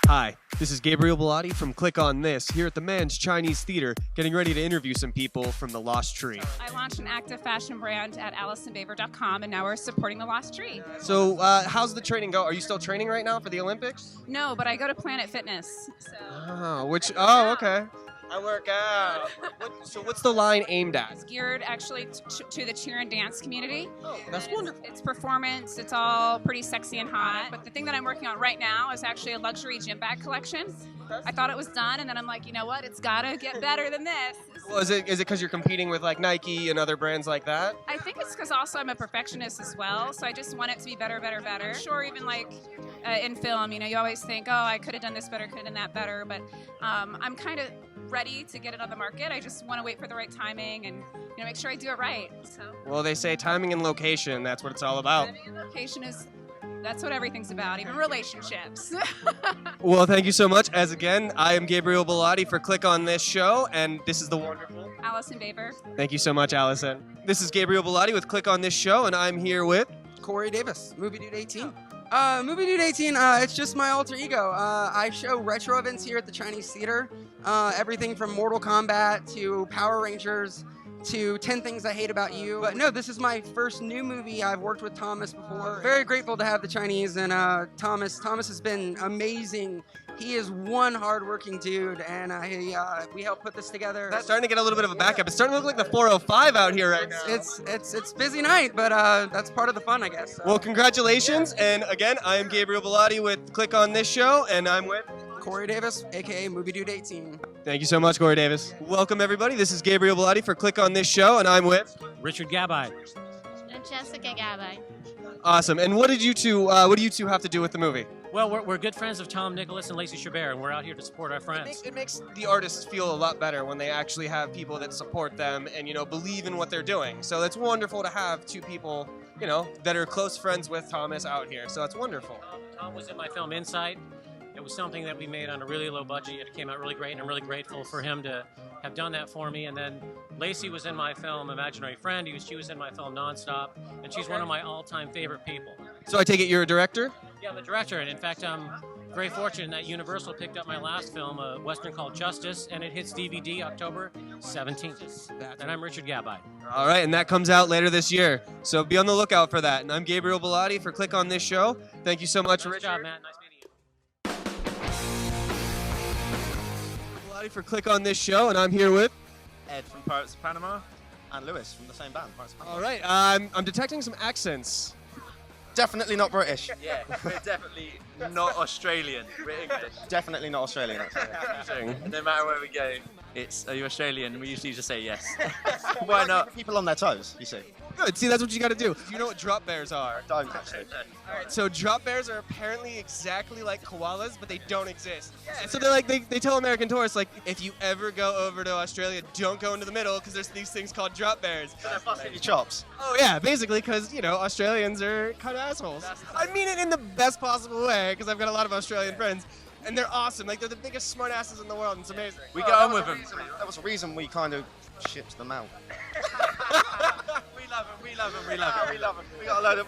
Hi, this is Gabriel Bellotti from Click on This here at the Man's Chinese Theater, getting ready to interview some people from The Lost Tree. I launched an active fashion brand at AlisonBaver.com, and now we're supporting The Lost Tree. So, how's the training go? Are you still training right now for the Olympics? No, but I go to Planet Fitness. So. Okay. I work out. So what's the line aimed at? It's geared actually to the cheer and dance community. Oh, that's wonderful. It's performance. It's all pretty sexy and hot. But the thing that I'm working on right now is actually a luxury gym bag collection. I thought it was done, and then I'm like, you know what? It's got to get better than this. Well, is it because you're competing with like Nike and other brands like that? I think it's because also I'm a perfectionist as well, so I just want it to be better, better, better. Sure, even like in film, you always think, oh, I could have done this better, could have done that better, but I'm kind of ready to get it on the market. I just want to wait for the right timing and make sure I do it right. So. Well, they say timing and location, that's what it's all about. Timing and location that's what everything's about, even relationships. Well, thank you so much. As again, I am Gabriel Bellotti for Click on This show, and this is the wonderful Alison Baver. Thank you so much, Allison. This is Gabriel Bellotti with Click on This show, and I'm here with Corey Davis, Movie Dude 18. Movie Dude 18, it's just my alter ego. I show retro events here at the Chinese Theater. Everything from Mortal Kombat to Power Rangers to 10 Things I Hate About You. But no, this is my first new movie. I've worked with Thomas before. Very grateful to have the Chinese and Thomas. Thomas has been amazing. He is one hardworking dude, and we helped put this together. That's starting to get a little bit of a backup. It's starting to look like the 405 out here right now. It's busy night, but that's part of the fun, I guess. Well, congratulations. And again, I am Gabriel Bellotti with Click on This show, and I'm with Corey Davis, aka Movie Dude 18. Thank you so much, Corey Davis. Welcome, everybody. This is Gabriel Bellotti for Click on This show, and I'm with Richard Gabai. And Jessica Gabai. Awesome. And what do you two have to do with the movie? Well, we're good friends of Tom Nicholas and Lacey Chabert, and we're out here to support our friends. It makes the artists feel a lot better when they actually have people that support them and believe in what they're doing. So it's wonderful to have two people that are close friends with Thomas out here. So it's wonderful. Tom was in my film Insight. It was something that we made on a really low budget. It came out really great, and I'm really grateful for him to have done that for me. And then Lacey was in my film Imaginary Friend. She was in my film Nonstop, and she's one of my all-time favorite people. So I take it you're a director? Yeah, I'm the director, and in fact, I'm very fortunate that Universal picked up my last film, a Western called Justice, and it hits DVD October 17th. And I'm Richard Gabai. All right, and that comes out later this year. So be on the lookout for that. And I'm Gabriel Bellotti for Click on This show. Thank you so much, Nice Richard. job, Matt. Nice meeting you. For Click on This show, and I'm here with Ed from Pirates of Panama and Lewis from the same band, Pirates of Panama. All right, I'm detecting some accents. Definitely not British. Yeah, we're definitely not Australian. We're English. Definitely not Australian. No matter where we go, are you Australian? We usually just say yes. Why not? People on their toes, you see. Good. See, that's what you got to do. You know what drop bears are? Don't actually. All right. So drop bears are apparently exactly like koalas, but they don't exist. Yeah, so they're like they tell American tourists like, if you ever go over to Australia, don't go into the middle because there's these things called drop bears. So they're busting your chops. Oh yeah, basically because Australians are kind of assholes. I mean it in the best possible way because I've got a lot of Australian friends. And they're awesome. Like, they're the biggest smart asses in the world. And it's amazing. We get on with them. That was the reason we kind of shipped them out. We love them. We love them. We love them.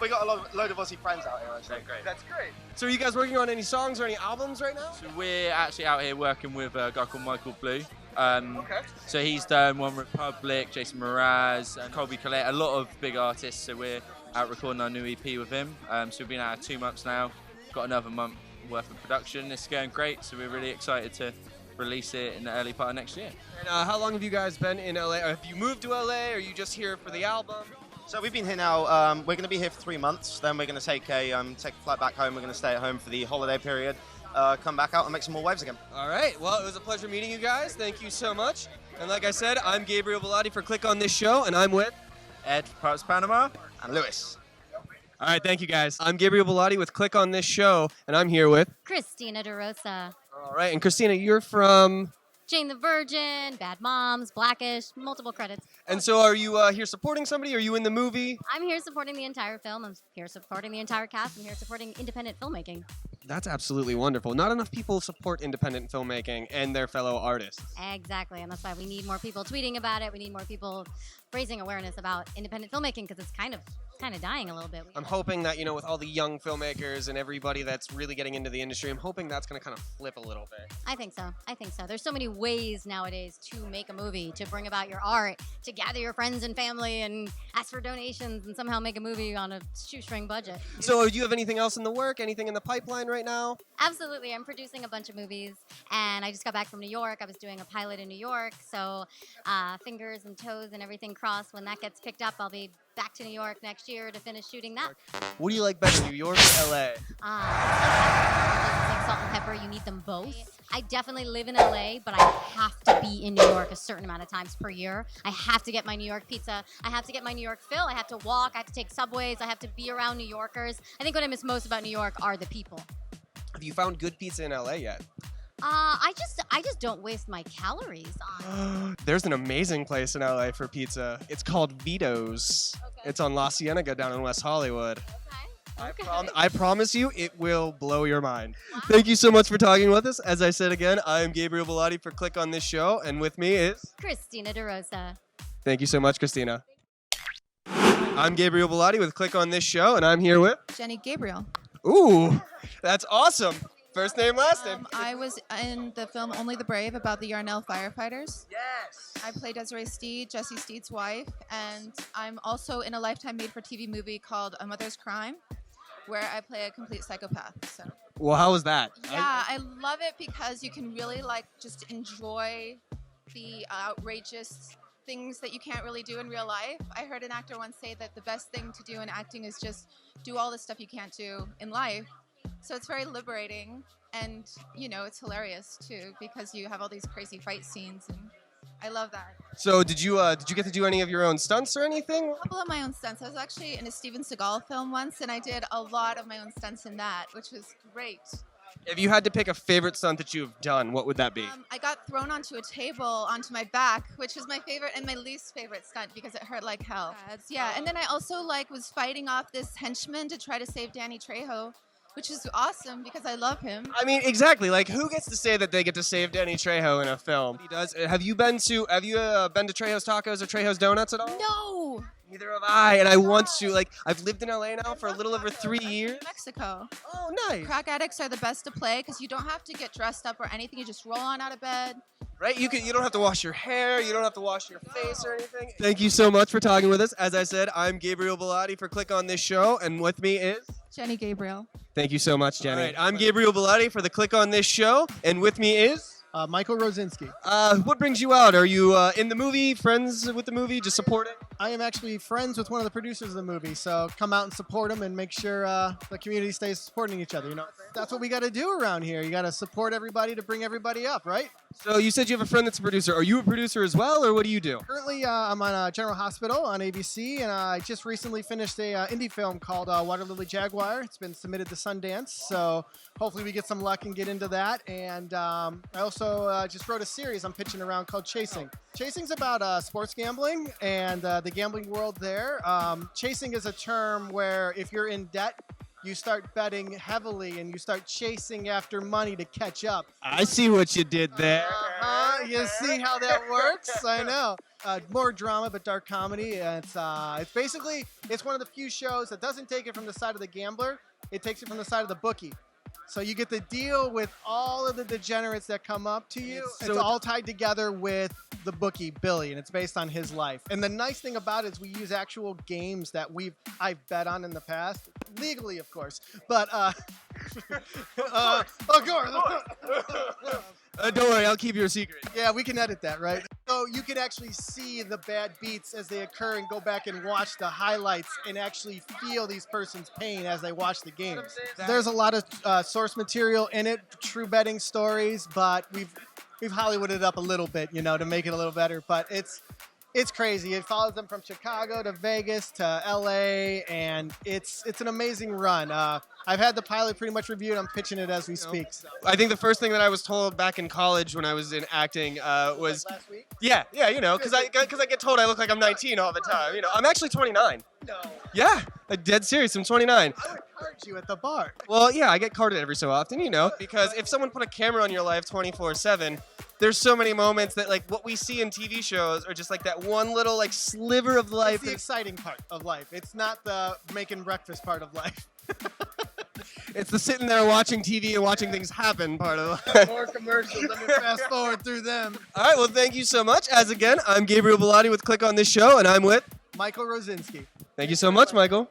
We got a load of Aussie friends out here, actually. Great. That's great. So are you guys working on any songs or any albums right now? So we're actually out here working with a guy called Michael Blue. Okay. So he's done One Republic, Jason Mraz, and Colby Collette, a lot of big artists. So we're out recording our new EP with him. So we've been out 2 months now. Got another month worth of production. It's going great, so we're really excited to release it in the early part of next year. And how long have you guys been in LA? Or have you moved to LA? Or are you just here for the album? So we've been here now. We're going to be here for 3 months. Then we're going to take a flight back home. We're going to stay at home for the holiday period. Come back out and make some more waves again. All right. Well, it was a pleasure meeting you guys. Thank you so much. And like I said, I'm Gabriel Bellotti for Click on This show, and I'm with Ed from Pirates of Panama. And Lewis. All right, thank you guys. I'm Gabriel Bellotti with Click on This show, and I'm here with Christina DeRosa. All right, and Christina, you're from Jane the Virgin, Bad Moms, Blackish, multiple credits. And so are you here supporting somebody? Are you in the movie? I'm here supporting the entire film. I'm here supporting the entire cast. I'm here supporting independent filmmaking. That's absolutely wonderful. Not enough people support independent filmmaking and their fellow artists. Exactly, and that's why we need more people tweeting about it. We need more people raising awareness about independent filmmaking because it's kind of dying a little bit. I'm hoping that, with all the young filmmakers and everybody that's really getting into the industry, I'm hoping that's going to kind of flip a little bit. I think so. There's so many ways nowadays to make a movie, to bring about your art, to gather your friends and family and ask for donations and somehow make a movie on a shoestring budget. So do you have anything else in the work? Anything in the pipeline right now? Absolutely. I'm producing a bunch of movies, and I just got back from New York. I was doing a pilot in New York, so fingers and toes and everything crossed. When that gets picked up, I'll be back to New York next year to finish shooting that. What do you like better, New York or LA? It's like salt and pepper. You need them both. I definitely live in LA, but I have to be in New York a certain amount of times per year. I have to get my New York pizza. I have to get my New York fill. I have to walk. I have to take subways. I have to be around New Yorkers. I think what I miss most about New York are the people. Have you found good pizza in LA yet? I just don't waste my calories on. There's an amazing place in LA for pizza. It's called Vito's. Okay. It's on La Cienega down in West Hollywood. Okay. I promise you, it will blow your mind. Thank you so much for talking with us. As I said again, I am Gabriel Bellotti for Click on This Show, and with me is Christina DeRosa. Thank you so much, Christina. I'm Gabriel Bellotti with Click on This Show, and I'm here with Jenny Gabriel. Ooh, that's awesome. First name, last name. I was in the film Only the Brave about the Yarnell firefighters. Yes. I played Desiree Steed, Jesse Steed's wife, and I'm also in a Lifetime made-for-TV movie called A Mother's Crime, where I play a complete psychopath. So. Well, how was that? Yeah, I love it because you can really just enjoy the outrageous things that you can't really do in real life. I heard an actor once say that the best thing to do in acting is just do all the stuff you can't do in life. So it's very liberating, and it's hilarious too because you have all these crazy fight scenes, and I love that. So did you get to do any of your own stunts or anything? A couple of my own stunts. I was actually in a Steven Seagal film once, and I did a lot of my own stunts in that, which was great. If you had to pick a favorite stunt that you've done, what would that be? I got thrown onto a table onto my back, which was my favorite and my least favorite stunt because it hurt like hell. Yeah, and then I also was fighting off this henchman to try to save Danny Trejo, which is awesome because I love him. I mean, exactly. Who gets to say that they get to save Danny Trejo in a film? He does. Have you been to Trejo's Tacos or Trejo's Donuts at all? No. Neither have I, and I want to. I've lived in LA now for a little over 3 years. Mexico. Oh, nice. Crack addicts are the best to play because you don't have to get dressed up or anything. You just roll on out of bed. Right? You don't have to wash your hair. You don't have to wash your face or anything. Thank you so much for talking with us. As I said, I'm Gabriel Bellotti for Click on This Show, and with me is Jenny Gabriel. Thank you so much, Jenny. All right, I'm Gabriel Bellotti for the Click on This Show, and with me is Michael Rosinski. What brings you out? Are you in the movie, friends with the movie, just support it? I am actually friends with one of the producers of the movie, so come out and support him and make sure the community stays supporting each other. That's what we got to do around here. You got to support everybody to bring everybody up, right? So you said you have a friend that's a producer. Are you a producer as well, or what do you do? Currently, I'm on General Hospital on ABC, and I just recently finished a indie film called Water Lily Jaguar. It's been submitted to Sundance, so hopefully we get some luck and get into that. And I also just wrote a series I'm pitching around called Chasing. Chasing's about sports gambling and the gambling world there. Chasing is a term where if you're in debt, you start betting heavily and you start chasing after money to catch up. I see what you did there. You see how that works? I know. More drama, but dark comedy. It's basically one of the few shows that doesn't take it from the side of the gambler. It takes it from the side of the bookie. So you get to deal with all of the degenerates that come up to you. It's all tied together with the bookie, Billy, and it's based on his life. And the nice thing about it is we use actual games that I've bet on in the past, legally, of course. But don't worry, I'll keep your secret. Yeah, we can edit that, right? So you can actually see the bad beats as they occur and go back and watch the highlights and actually feel these person's pain as they watch the game. There's a lot of source material in it, true betting stories, but we've Hollywooded it up a little bit, to make it a little better. But it's It's crazy. It follows them from Chicago to Vegas to LA, and it's an amazing run. I've had the pilot pretty much reviewed. I'm pitching it as we speak. So. I think the first thing that I was told back in college when I was in acting was, Last week? yeah, you know, because I get told I look like I'm 19 all the time. You know, I'm actually 29. No. Yeah, dead serious. I'm 29. I would card you at the bar. Well, yeah, I get carded every so often, you know, because if someone put a camera on your life 24/7, there's so many moments that like what we see in TV shows are just like that one little like sliver of life. It's the exciting part of life. It's not the making breakfast part of life. It's the sitting there watching TV and watching things happen part of life. More commercials. Let me fast forward through them. All right, well, thank you so much. As again, I'm Gabriel Bellotti with Click on This Show, and I'm with Michael Rosinski. Thank you so much, Michael.